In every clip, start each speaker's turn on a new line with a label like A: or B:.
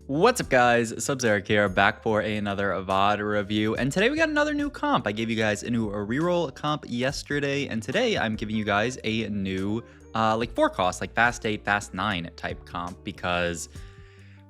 A: What's up guys, Sub-Zeric here, back for another VOD review, and today we got another new comp. I gave you guys a new reroll comp yesterday, and today I'm giving you guys a new, like 4-cost, like Fast 8, Fast 9 type comp, because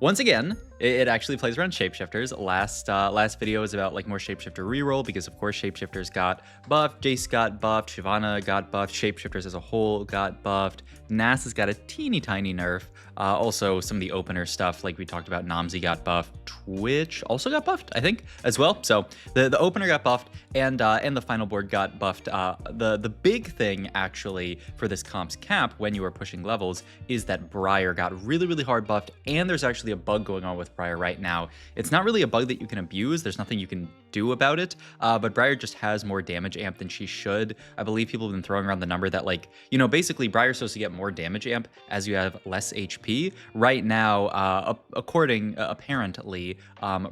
A: once again, it actually plays around shapeshifters. Last video was about like more shapeshifter reroll because of course shapeshifters got buffed, Jace got buffed, Shyvana got buffed, shapeshifters as a whole got buffed, Nasa's got a teeny tiny nerf. Also some of the opener stuff like we talked about, Namzi got buffed, Twitch also got buffed I think as well. So the opener got buffed and the final board got buffed. The big thing actually for this comp's cap when you are pushing levels is that Briar got really hard buffed, and there's actually a bug going on with Briar right now. It's not really a bug that you can abuse, there's nothing you can do about it, but Briar just has more damage amp than she should. I believe people have been throwing around the number that, like, you know, basically Briar's supposed to get more damage amp as you have less HP. Right now, apparently,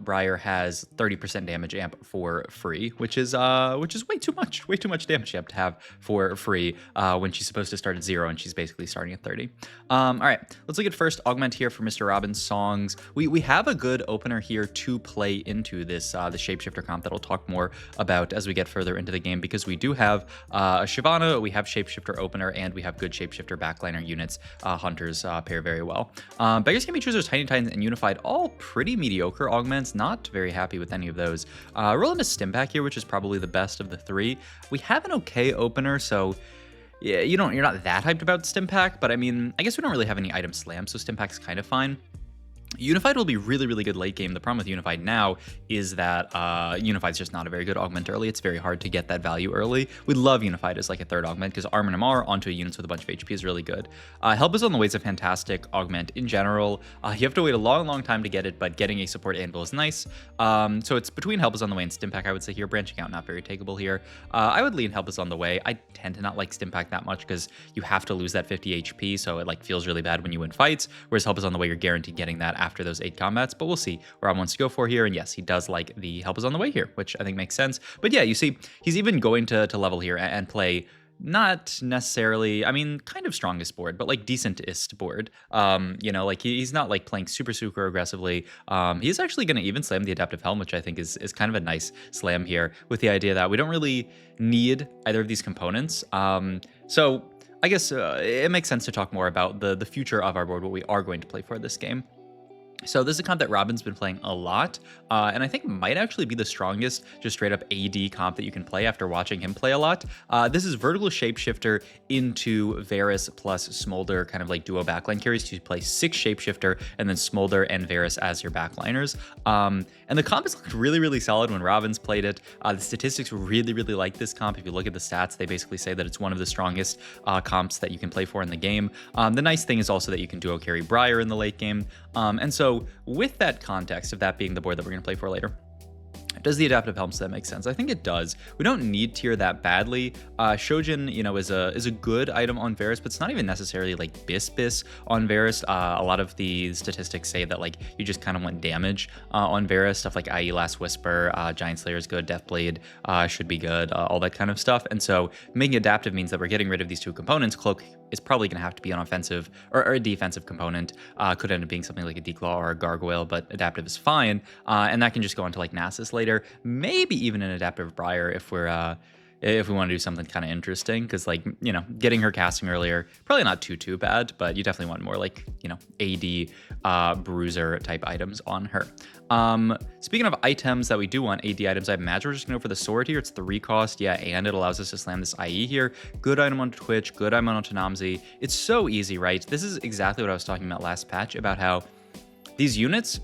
A: Briar has 30% damage amp for free, which is way too much damage amp to have for free when she's supposed to start at 0 and she's basically starting at 30. All right, let's look at first Augment here for Mr. Robinsongz. We have a good opener here to play into this the shapeshifter comp that I'll talk more about as we get further into the game, because we do have a Shyvana, we have shapeshifter opener, and we have good shapeshifter backliner units. Hunters pair very well. Beggars Can't Be Choosers, Tiny Titans, and Unified, all pretty mediocre augments. Not very happy with any of those. Roll into Stimpack here, which is probably the best of the three. We have an okay opener, so yeah, you're not that hyped about Stimpack, but I mean, I guess we don't really have any item slam, so Stimpack's kind of fine. Unified will be really good late game. The problem with Unified now is that Unified's just not a very good augment early. It's very hard to get that value early. We'd love Unified as like a third augment because Arm and MR onto units with a bunch of HP is really good. Help Is on the Way is a fantastic augment in general. You have to wait a long time to get it, but getting a support anvil is nice. So it's between Help Is on the Way and Stimpack, I would say here. Branching out, not very takeable here. I would lean Help Is on the Way. I tend to not like Stimpack that much because you have to lose that 50 HP, so it like feels really bad when you win fights, whereas Help Is on the Way, you're guaranteed getting that after those 8 combats, but we'll see where Rob wants to go for here. And yes, he does like the Help Is on the Way here, which I think makes sense. But yeah, you see, he's even going to level here and play not necessarily, I mean, kind of strongest board, but like decentest board. You know, like he's not like playing super aggressively. He's actually going to even slam the Adaptive Helm, which I think is kind of a nice slam here, with the idea that we don't really need either of these components. So I guess it makes sense to talk more about the future of our board, what we are going to play for this game. So this is a comp that Robin's been playing a lot, and I think might actually be the strongest just straight up AD comp that you can play after watching him play a lot. This is Vertical Shapeshifter into Varus plus Smolder, kind of like duo backline carries. You play 6 Shapeshifter and then Smolder and Varus as your backliners. And the comp has looked really solid when Robin's played it. The statistics really like this comp. If you look at the stats, they basically say that it's one of the strongest comps that you can play for in the game. The nice thing is also that you can duo carry Briar in the late game. And so with that context of that being the board that we're going to play for later, does the Adaptive Helm set make sense? I think it does. We don't need tier that badly. Shojin, you know, is a good item on Varus, but it's not even necessarily like bis on Varus. A lot of the statistics say that like you just kind of want damage on Varus. Stuff like IE Last Whisper, Giant Slayer is good, Deathblade should be good, all that kind of stuff. And so making adaptive means that we're getting rid of these two components. Cloak is probably going to have to be an offensive or a defensive component. Could end up being something like a Declaw or a Gargoyle, but adaptive is fine. And that can just go into like Nasus later. Maybe even an adaptive Briar if we want to do something kind of interesting, because like, you know, getting her casting earlier, probably not too bad, but you definitely want more like, you know, AD bruiser type items on her. Speaking of items that we do want, AD items, I imagine we're just gonna go for the sword here. It's 3 cost, yeah, and it allows us to slam this IE here. Good item on Twitch, good item on Namzi. It's so easy, right? This is exactly what I was talking about last patch, about how these units,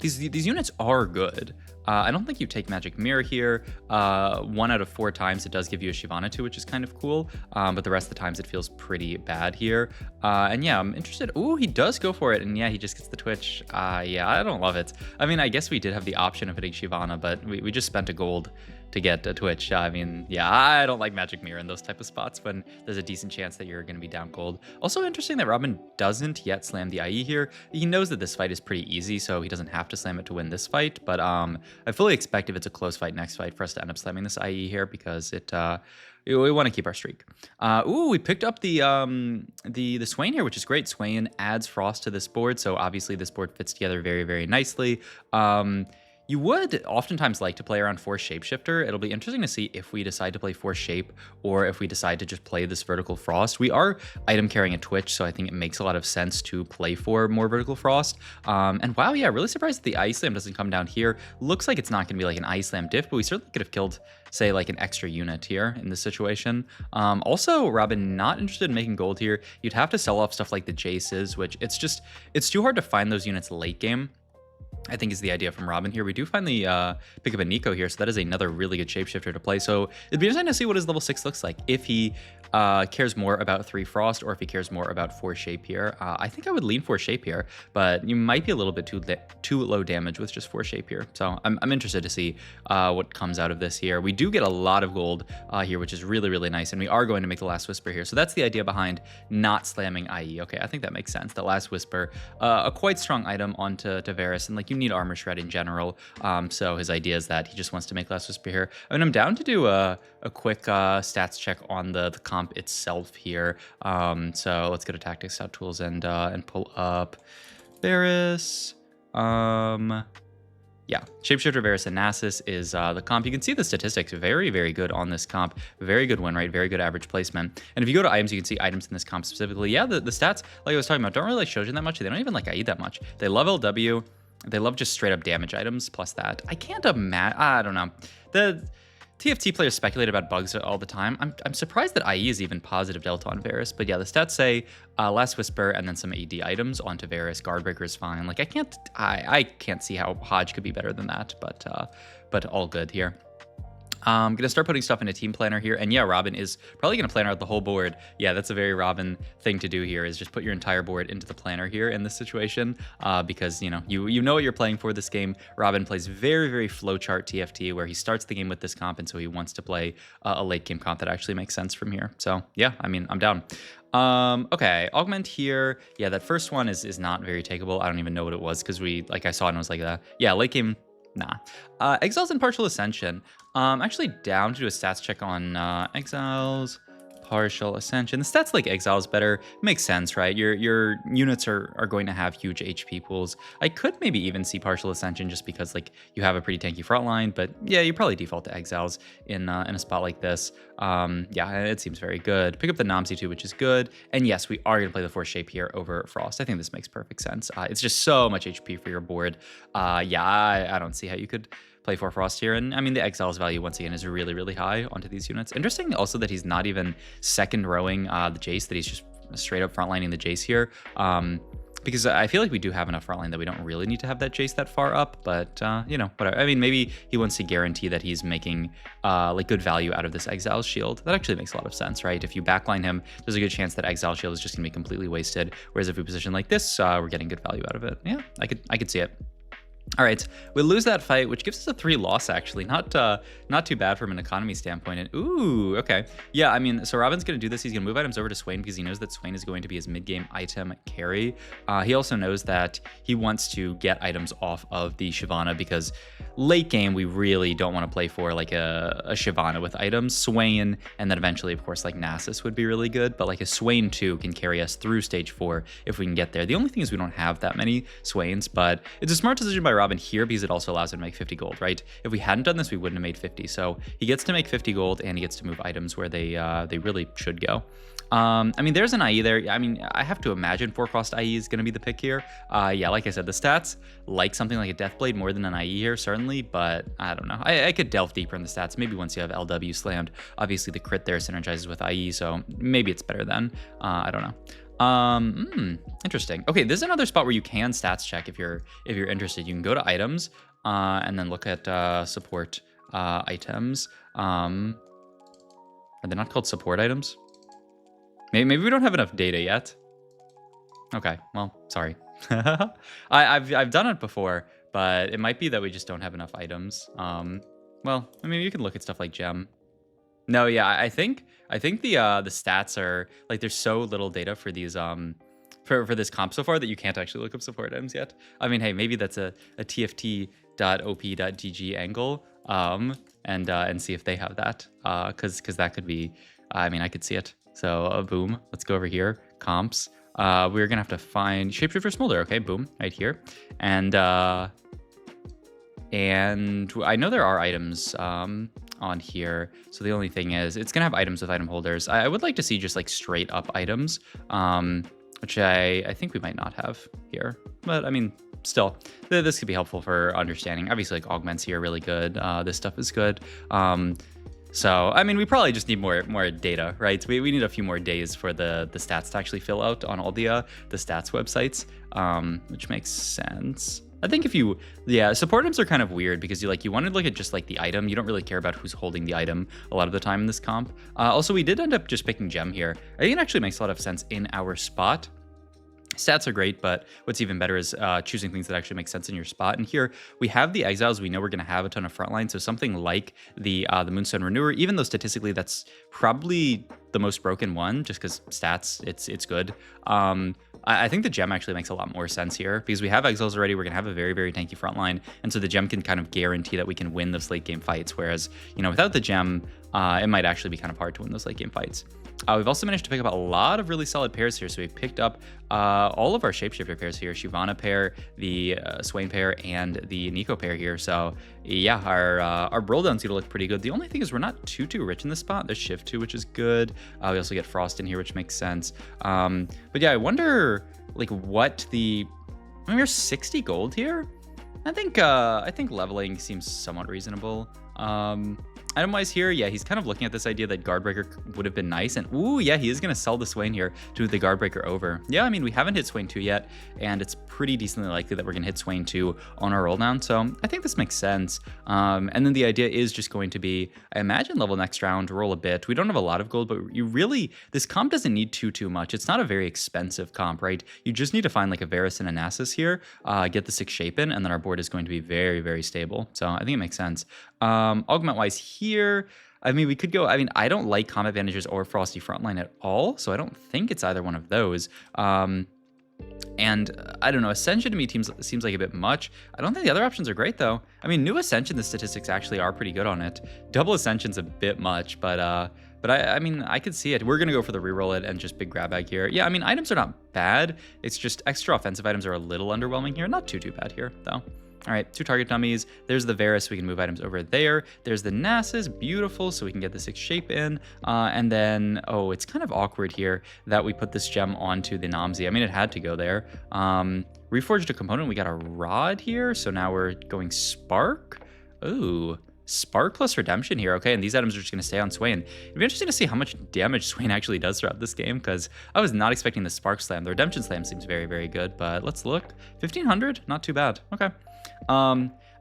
A: these units are good. I don't think you take Magic Mirror here. 1 out of 4 times it does give you a Shyvana too, which is kind of cool. But the rest of the times it feels pretty bad here. And yeah, I'm interested. Ooh, he does go for it. And yeah, he just gets the Twitch. Yeah, I don't love it. I mean, I guess we did have the option of hitting Shyvana, but we just spent a gold to get a Twitch. I mean, yeah, I don't like Magic Mirror in those type of spots when there's a decent chance that you're going to be down gold. Also interesting that Robin doesn't yet slam the IE here. He knows that this fight is pretty easy, so he doesn't have to slam it to win this fight. But I fully expect if it's a close fight next fight for us to end up slamming this IE here because we want to keep our streak. Ooh, we picked up the Swain here, which is great. Swain adds Frost to this board, so obviously this board fits together very, very nicely. You would oftentimes like to play around Force Shapeshifter. It'll be interesting to see if we decide to play Force Shape or if we decide to just play this Vertical Frost. We are item carrying a Twitch, so I think it makes a lot of sense to play for more Vertical Frost. And wow, yeah, really surprised that the Ice Slam doesn't come down here. Looks like it's not going to be like an Ice Slam diff, but we certainly could have killed, say, like an extra unit here in this situation. Also, Robin, not interested in making gold here. You'd have to sell off stuff like the Jaces, which it's too hard to find those units late game, I think, is the idea from Robin here. We do finally pick up a Nico here, so that is another really good shapeshifter to play. So it'd be interesting to see what his level 6 looks like. If he cares more about 3 Frost or if he cares more about 4 Shape here. I think I would lean 4 Shape here, but you might be a little bit too low damage with just 4 Shape here. So I'm interested to see what comes out of this here. We do get a lot of gold here, which is really, really nice, and we are going to make the Last Whisper here. So that's the idea behind not slamming IE. Okay, I think that makes sense. The Last Whisper, a quite strong item onto Varus, and like you need armor shred in general. So his idea is that he just wants to make Last Whisper here. I mean, I'm down to do a quick stats check on the comp itself here. So let's go to Tactics Tools and pull up Varus. Yeah, Shapeshifter Varus and Nasus is the comp. You can see the statistics very, very good on this comp. Very good win rate, very good average placement. And if you go to items, you can see items in this comp specifically. Yeah, the stats, like I was talking about, don't really like Shojin that much. They don't even like IE that much. They love LW. They love just straight up damage items plus that. I can't imagine, I don't know. The TFT players speculate about bugs all the time. I'm surprised that IE is even positive delta on Varus, but yeah, the stats say Last Whisper and then some AD items onto Varus. Guardbreaker is fine. Like I can't see how Hodge could be better than that, but all good here. I'm going to start putting stuff in a team planner here. And yeah, Robin is probably going to plan out the whole board. Yeah, that's a very Robin thing to do here, is just put your entire board into the planner here in this situation. Because, you know what you're playing for this game. Robin plays very, very flowchart TFT, where he starts the game with this comp, and so he wants to play a late game comp that actually makes sense from here. So yeah, I mean, I'm down. Okay, Augment here. Yeah, that first one is not very takeable. I don't even know what it was, because I saw it and I was like, yeah, late game, nah. Exiles and Partial Ascension. Actually down to do a stats check on Exiles, Partial Ascension. The stats like Exiles better. Makes sense, right? Your units are going to have huge HP pools. I could maybe even see Partial Ascension just because like you have a pretty tanky front line, but yeah, you probably default to Exiles in a spot like this. Yeah, it seems very good. Pick up the Namsi too, which is good. And yes, we are going to play the Force Shape here over Frost. I think this makes perfect sense. It's just so much HP for your board. Yeah, I don't see how you could play 4 Frost here. And I mean, the Exiles value, once again, is really, really high onto these units. Interesting also that he's not even second rowing the Jace, that he's just straight up frontlining the Jace here. Because I feel like we do have enough frontline that we don't really need to have that Jace that far up, but you know, whatever. I mean, maybe he wants to guarantee that he's making like good value out of this Exile shield. That actually makes a lot of sense, right? If you backline him, there's a good chance that Exile shield is just gonna be completely wasted. Whereas if we position like this, we're getting good value out of it. Yeah, I could see it. All right, we lose that fight, which gives us a 3 loss, actually. Not too bad from an economy standpoint. And ooh, okay. Yeah, I mean, so Robin's going to do this. He's going to move items over to Swain because he knows that Swain is going to be his mid-game item carry. He also knows that he wants to get items off of the Shyvana because late game, we really don't want to play for like a Shyvana with items. Swain, and then eventually, of course, like Nasus would be really good. But like a Swain 2 can carry us through stage 4 if we can get there. The only thing is we don't have that many Swains, but it's a smart decision by Robin here because it also allows him to make 50 gold, right? If we hadn't done this, we wouldn't have made 50. So he gets to make 50 gold and he gets to move items where they really should go. I mean, there's an IE there. I mean, I have to imagine 4 Frost IE is going to be the pick here. Yeah, like I said, the stats like something like a Deathblade more than an IE here, certainly, but I don't know. I could delve deeper in the stats. Maybe once you have LW slammed, obviously the crit there synergizes with IE, so maybe it's better then. I don't know. Interesting. Okay, this is another spot where you can stats check if you're interested. You can go to items and then look at support items. Are they not called support items? Maybe we don't have enough data yet. Okay, well, sorry. I've done it before, but it might be that we just don't have enough items. Well, I mean, you can look at stuff like gem. No, yeah, I think the stats are like there's so little data for these for this comp so far that you can't actually look up support items yet. I mean, hey, maybe that's a tft.op.gg angle and see if they have that because that could be. I mean, I could see it. So boom, let's go over here. Comps. We're gonna have to find Shapeshifter Smolder. Okay, boom, right here, and I know there are items on here. So the only thing is it's gonna have items with item holders. I would like to see just like straight up items, which I think we might not have here. But I mean, still, this could be helpful for understanding. Obviously, like augments here are really good. This stuff is good. So, I mean, we probably just need more data, right? We need a few more days for the stats to actually fill out on all the stats websites, which makes sense. I think support items are kind of weird because you want to look at just like the item. You don't really care about who's holding the item a lot of the time in this comp. Also, we did end up just picking gem here. I think it actually makes a lot of sense in our spot. Stats are great, but what's even better is choosing things that actually make sense in your spot. And here we have the Exiles. We know we're going to have a ton of frontline, so something like the Moonstone Renewer, even though statistically that's probably the most broken one, just because stats, it's good. I think the gem actually makes a lot more sense here because we have Exiles already. We're going to have a very, very tanky frontline, and so the gem can kind of guarantee that we can win those late game fights, whereas, without the gem, it might actually be kind of hard to win those late game fights. We've also managed to pick up a lot of really solid pairs here. So we've picked up all of our Shapeshifter pairs here, Shyvana pair, the Swain pair, and the Nico pair here. So yeah, our roll down's gonna look pretty good. The only thing is we're not too rich in this spot. There's Shift 2, which is good. We also get Frost in here, which makes sense. But yeah, I wonder like what we're 60 gold here. I think leveling seems somewhat reasonable. Item-wise here, yeah, he's kind of looking at this idea that Guardbreaker would have been nice, and ooh, yeah, he is going to sell the Swain here to the Guardbreaker over. Yeah, I mean, we haven't hit Swain 2 yet, and it's pretty decently likely that we're going to hit Swain 2 on our roll down, so I think this makes sense. And then the idea is just going to be, I imagine, level next round, roll a bit. We don't have a lot of gold, but this comp doesn't need too much. It's not a very expensive comp, right? You just need to find like a Varus and a Nasus here, get the 6 Shapen, and then our board is going to be very, very stable. So I think it makes sense. Augment-wise here, I mean, we could go, I don't like Combat Bandages or Frosty Frontline at all, so I don't think it's either one of those. And I don't know, Ascension to me seems like a bit much. I don't think the other options are great, though. I mean, New Ascension, the statistics actually are pretty good on it. Double Ascension's a bit much, but I mean, I could see it. We're going to go for the reroll it and just big grab bag here. Yeah, I mean, items are not bad. It's just extra offensive items are a little underwhelming here. Not too bad here, though. All right, 2 target dummies. There's the Varus. We can move items over there. There's the Nasus. Beautiful. So we can get the 6 shape in. And then, oh, it's kind of awkward here that we put this gem onto the Namzi. I mean, it had to go there. Reforged a component. We got a rod here. So now we're going Spark. Ooh. Spark plus Redemption here. Okay, and these items are just going to stay on Swain. It'd be interesting to see how much damage Swain actually does throughout this game, because I was not expecting the Spark Slam. The Redemption Slam seems very, very good, but let's look. 1500? Not too bad. Okay. I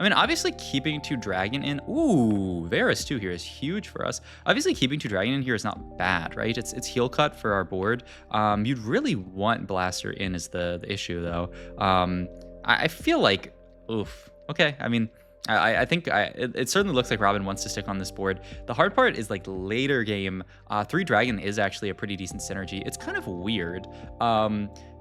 A: mean, obviously keeping 2 Dragon in. Ooh, Varus 2 here is huge for us. Obviously keeping 2 Dragon in here is not bad, right? It's heal cut for our board. You'd really want Blaster in is the issue, though. I feel like, oof. Okay, I mean, I think it certainly looks like Robin wants to stick on this board. The hard part is like later game, 3 Dragon is actually a pretty decent synergy. It's kind of weird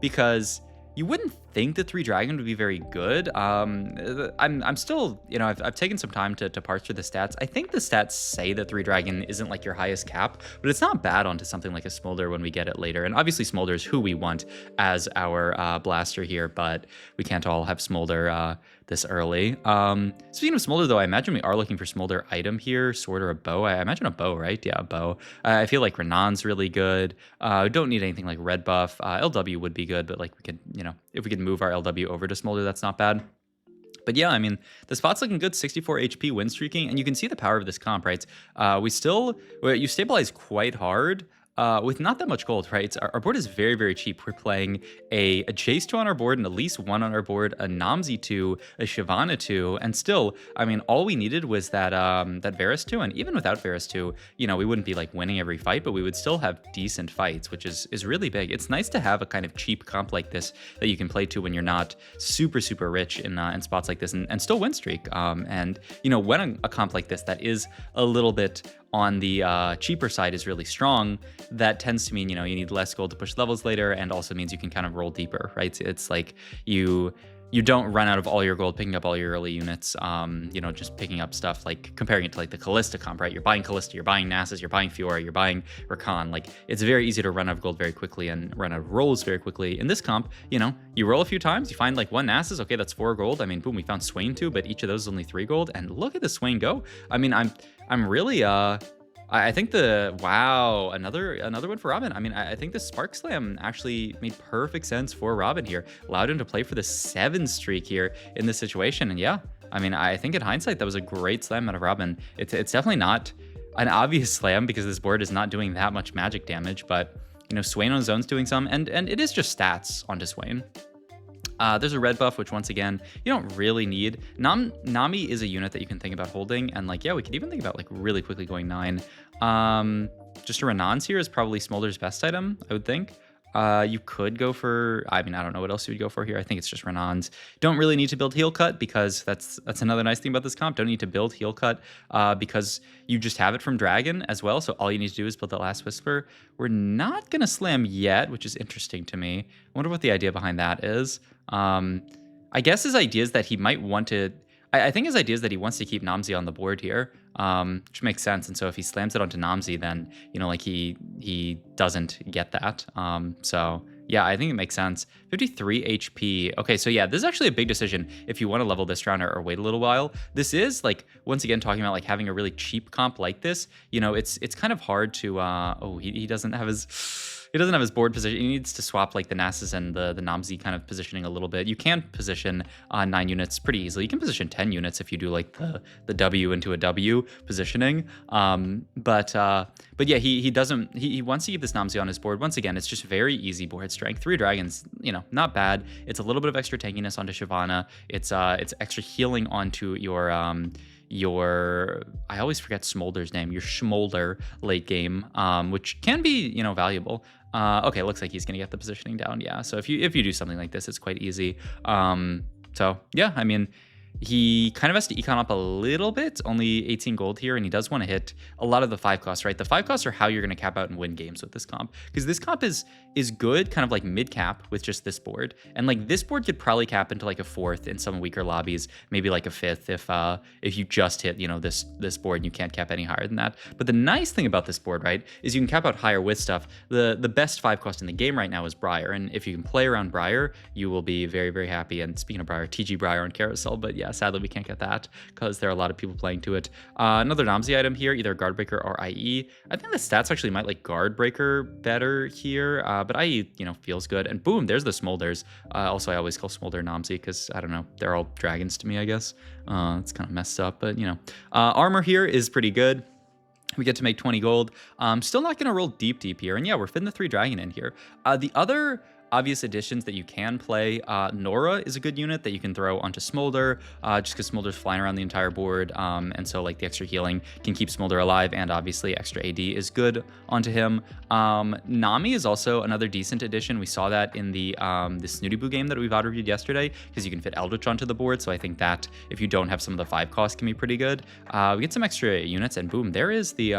A: because you wouldn't think that 3 Dragon would be very good. I'm still, I've taken some time to parse through the stats. I think the stats say that 3 Dragon isn't like your highest cap, but it's not bad onto something like a Smolder when we get it later. And obviously Smolder is who we want as our blaster here, but we can't all have Smolder this early. Speaking of Smolder, though, I imagine we are looking for Smolder item here, sword or a bow. I imagine a bow, right? Yeah, a bow. I feel like Renan's really good. Don't need anything like red buff. LW would be good, but like we could, if we could move our LW over to Smolder, that's not bad. But yeah, I mean, the spot's looking good, 64 HP win streaking, and you can see the power of this comp, right? You stabilize quite hard. with not that much gold, right? Our board is very, very cheap. We're playing a Jace 2 on our board, and at least 1 on our board, a Namzi 2, a Shyvana 2, and still, I mean, all we needed was that that Varus 2, and even without Varus 2, you know, we wouldn't be like winning every fight, but we would still have decent fights, which is really big. It's nice to have a kind of cheap comp like this that you can play to when you're not super, super rich in spots like this, and still win streak. And, you know, when a comp like this that is a little bit on the cheaper side is really strong, that tends to mean, you know, you need less gold to push levels later, and also means you can kind of roll deeper, right? It's like you don't run out of all your gold picking up all your early units, you know, just picking up stuff, like comparing it to like the Callista comp, right? You're buying Callista, you're buying Nasus, you're buying Fiora, you're buying Rakan. Like, it's very easy to run out of gold very quickly and run out of rolls very quickly. In this comp, you know, you roll a few times, you find like 1 Nasus, okay, that's 4 gold. I mean, boom, we found Swain too, but each of those is only 3 gold. And look at the Swain go. I mean, I'm really, I think wow, another one for Robin. I mean, I think the Spark Slam actually made perfect sense for Robin here. Allowed him to play for the 7 streak here in this situation. And yeah, I mean, I think in hindsight, that was a great slam out of Robin. It's definitely not an obvious slam because this board is not doing that much magic damage, but, you know, Swain on his own's doing some, and it is just stats onto Swain. There's a red buff, which once again, you don't really need. Nami is a unit that you can think about holding, and like, yeah, we could even think about like really quickly going 9. Just a Renan's here is probably Smolder's best item, I would think. You could go for, I mean, I don't know what else you would go for here. I think it's just Renan's. Don't really need to build Heal Cut, because that's another nice thing about this comp. Don't need to build Heal Cut because you just have it from Dragon as well. So all you need to do is build the Last Whisper. We're not going to slam yet, which is interesting to me. I wonder what the idea behind that is. I guess his idea is that he might want to, I think his idea is that he wants to keep Namzi on the board here, which makes sense. And so if he slams it onto Namzi, then, you know, like he doesn't get that. So yeah, I think it makes sense. 53 HP. Okay, so yeah, this is actually a big decision if you want to level this round or wait a little while. This is like, once again, talking about like having a really cheap comp like this. You know, it's kind of hard to, oh, he doesn't have his... He doesn't have his board position. He needs to swap like the Nasus and the Namzi kind of positioning a little bit. You can position 9 units pretty easily. You can position 10 units if you do like the W into a W positioning. But yeah, he doesn't. He wants to keep this Namzi on his board. Once again, it's just very easy board strength. 3 dragons, you know, not bad. It's a little bit of extra tankiness onto Shyvana. It's extra healing onto your I always forget Smolder's name, your Smolder late game, which can be, you know, valuable. Okay, it looks like he's gonna get the positioning down. Yeah, so if you do something like this, it's quite easy. So yeah, I mean, he kind of has to econ up a little bit, only 18 gold here, and he does want to hit a lot of the 5 costs, right? The 5 costs are how you're going to cap out and win games with this comp, because this comp is good, kind of like mid cap with just this board, and like this board could probably cap into like a 4th in some weaker lobbies, maybe like a 5th if you just hit, you know, this board and you can't cap any higher than that. But the nice thing about this board, right, is you can cap out higher with stuff. The best 5 cost in the game right now is Briar, and if you can play around Briar, you will be very, very happy. And speaking of Briar, TG Briar on Carousel, but yeah, sadly we can't get that because there are a lot of people playing to it. Another Namzi item here, either Guardbreaker or IE. I think the stats actually might like Guardbreaker better here, but IE, you know, feels good. And boom, there's the Smolders. Also, I always call Smolder Namzi because, I don't know, they're all dragons to me, I guess. It's kind of messed up, but, you know. Armor here is pretty good. We get to make 20 gold. Still not going to roll deep here. And yeah, we're fitting the 3 dragon in here. The other obvious additions that you can play, Nora is a good unit that you can throw onto Smolder, just because Smolder's flying around the entire board, and so like the extra healing can keep Smolder alive, and obviously extra AD is good onto him. Nami is also another decent addition. We saw that in the Snooty Boo game that we VOD reviewed yesterday, because you can fit Eldritch onto the board, so I think that if you don't have some of the 5 costs can be pretty good. We get some extra units, and boom, there is the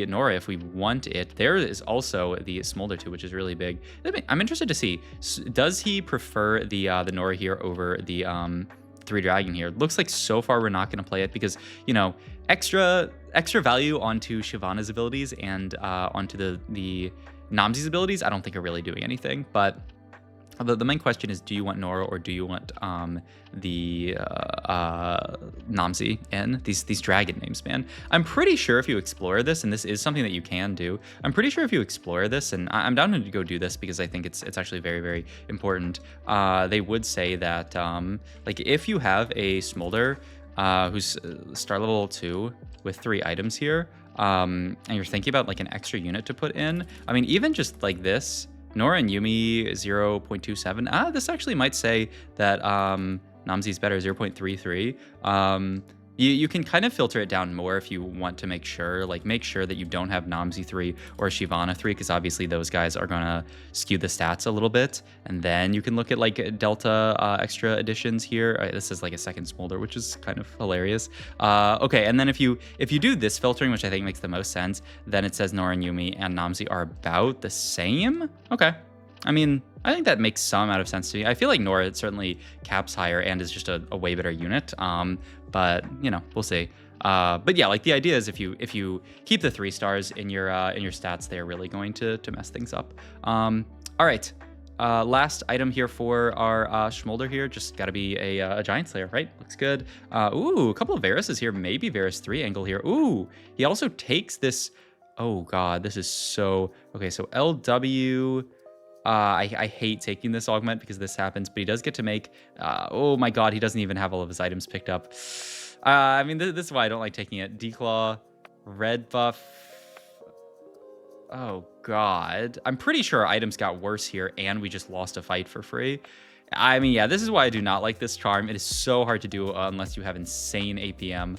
A: Nora if we want it. There is also the Smolder too, which is really big. I'm interested to see, does he prefer the Nora here over the 3 dragon here? Looks like so far we're not going to play it because, you know, extra value onto Shyvana's abilities and onto the Namzi's abilities I don't think are really doing anything. But the main question is, do you want Nora or do you want the Namzi in? These dragon names, man. I'm pretty sure if you explore this, and this is something that you can do, I'm pretty sure if you explore this, and I'm down to go do this because I think it's actually very, very important. They would say that like if you have a Smolder who's star level 2 with 3 items here, and you're thinking about like an extra unit to put in, I mean, even just like this, Nora and Yumi 0.27. This actually might say that Namzi's better, 0.33. You can kind of filter it down more if you want to make sure that you don't have Namzi 3 or Shivana 3, because obviously those guys are gonna skew the stats a little bit. And then you can look at like Delta extra additions here. This is like a second Smolder, which is kind of hilarious. Okay, and then if you do this filtering, which I think makes the most sense, then it says Nora and Yumi and Namzi are about the same. Okay. I mean, I think that makes some amount of sense to me. I feel like Nora certainly caps higher and is just a way better unit. But you know, we'll see. But yeah, like the idea is if you keep the 3 stars in your stats, they're really going to mess things up. All right. Last item here for our Smolder here, just got to be a Giant Slayer, right? Looks good. Ooh, a couple of Varuses here, maybe Varus 3 angle here. Ooh, he also takes this. Oh god, this is so okay. So LW. I hate taking this augment because this happens, but he does get to make, oh my god, he doesn't even have all of his items picked up. I mean, this is why I don't like taking it. Declaw, red buff. Oh god. I'm pretty sure our items got worse here and we just lost a fight for free. I mean, yeah, this is why I do not like this charm. It is so hard to do unless you have insane APM.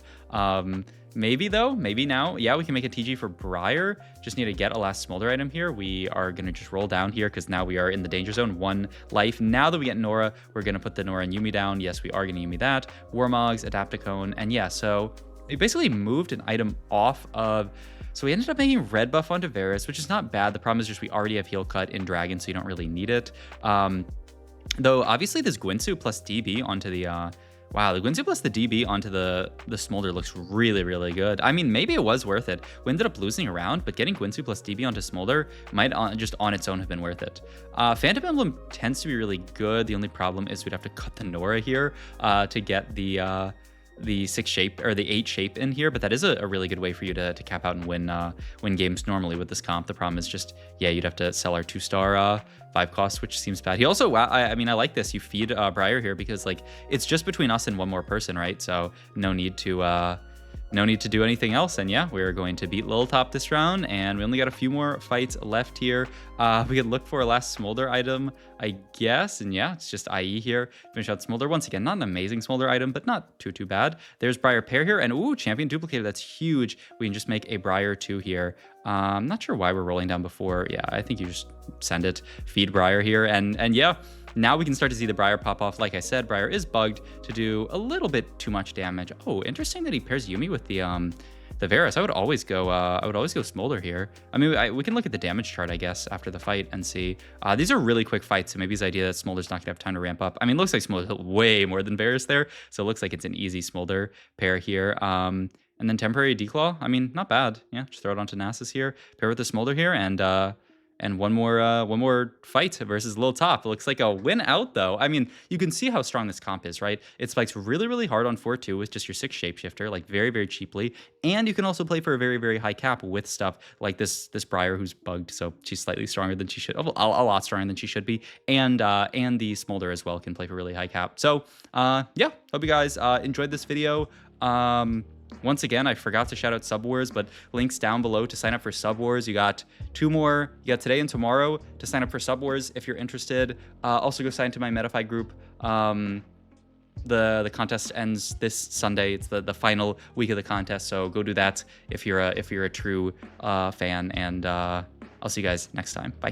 A: Maybe though, maybe now. Yeah, we can make a TG for Briar. Just need to get a last Smolder item here. We are going to just roll down here because now we are in the danger zone. 1 life. Now that we get Nora, we're going to put the Nora and Yumi down. Yes, we are going to Yumi that. Warmogs, Adapticone, and yeah, so we basically moved an item off of... So we ended up making red buff onto Varus, which is not bad. The problem is just we already have heal cut in Dragon, so you don't really need it. Though obviously this Gwinsu plus DB onto the... wow, the Gwinsu plus the DB onto the Smolder looks really, really good. I mean, maybe it was worth it. We ended up losing a round, but getting Gwinsu plus DB onto Smolder might just on its own have been worth it. Phantom Emblem tends to be really good. The only problem is we'd have to cut the Nora here to get the 6 shape or the 8 shape in here, but that is a really good way for you to cap out and win games normally with this comp. The problem is just, yeah, you'd have to sell our 2-star 5 cost, which seems bad. He also, wow, I mean, I like this. You feed Briar here because like it's just between us and one more person, right? So no need to do anything else. And yeah, we're going to beat Lil Top this round, and we only got a few more fights left here. We could look for a last Smolder item, I guess. And yeah, it's just IE here. Finish out Smolder. Once again, not an amazing Smolder item, but not too bad. There's Briar Pair here, and ooh, Champion Duplicator. That's huge. We can just make a Briar 2 here. I'm not sure why we're rolling down before. Yeah, I think you just send it, feed Briar here, and yeah, now we can start to see the Briar pop off. Like I said, Briar is bugged to do a little bit too much damage. Oh, interesting that he pairs Yumi with the Varus. I would always go Smolder here. I mean, we can look at the damage chart, I guess, after the fight and see. These are really quick fights, so maybe his idea that Smolder's not gonna have time to ramp up. I mean, it looks like Smolder's way more than Varus there, so it looks like it's an easy Smolder pair here. And then temporary Declaw. I mean, not bad. Yeah, just throw it onto Nasus here, pair with the Smolder here, and one more fight versus Lil Top. It looks like a win out though. I mean, you can see how strong this comp is, right? It spikes really, really hard on 4-2 with just your 6 Shapeshifter, like very, very cheaply. And you can also play for a very, very high cap with stuff like this Briar who's bugged, so she's slightly stronger than she should, a lot stronger than she should be. And the Smolder as well can play for really high cap. So yeah, hope you guys enjoyed this video. Once again, I forgot to shout out Sub Wars, but links down below to sign up for Sub Wars. You got 2 more. You got today and tomorrow to sign up for Sub Wars if you're interested. Also go sign into my Metafy group. The contest ends this Sunday. It's the final week of the contest, so go do that if you're a true fan. And I'll see you guys next time. Bye.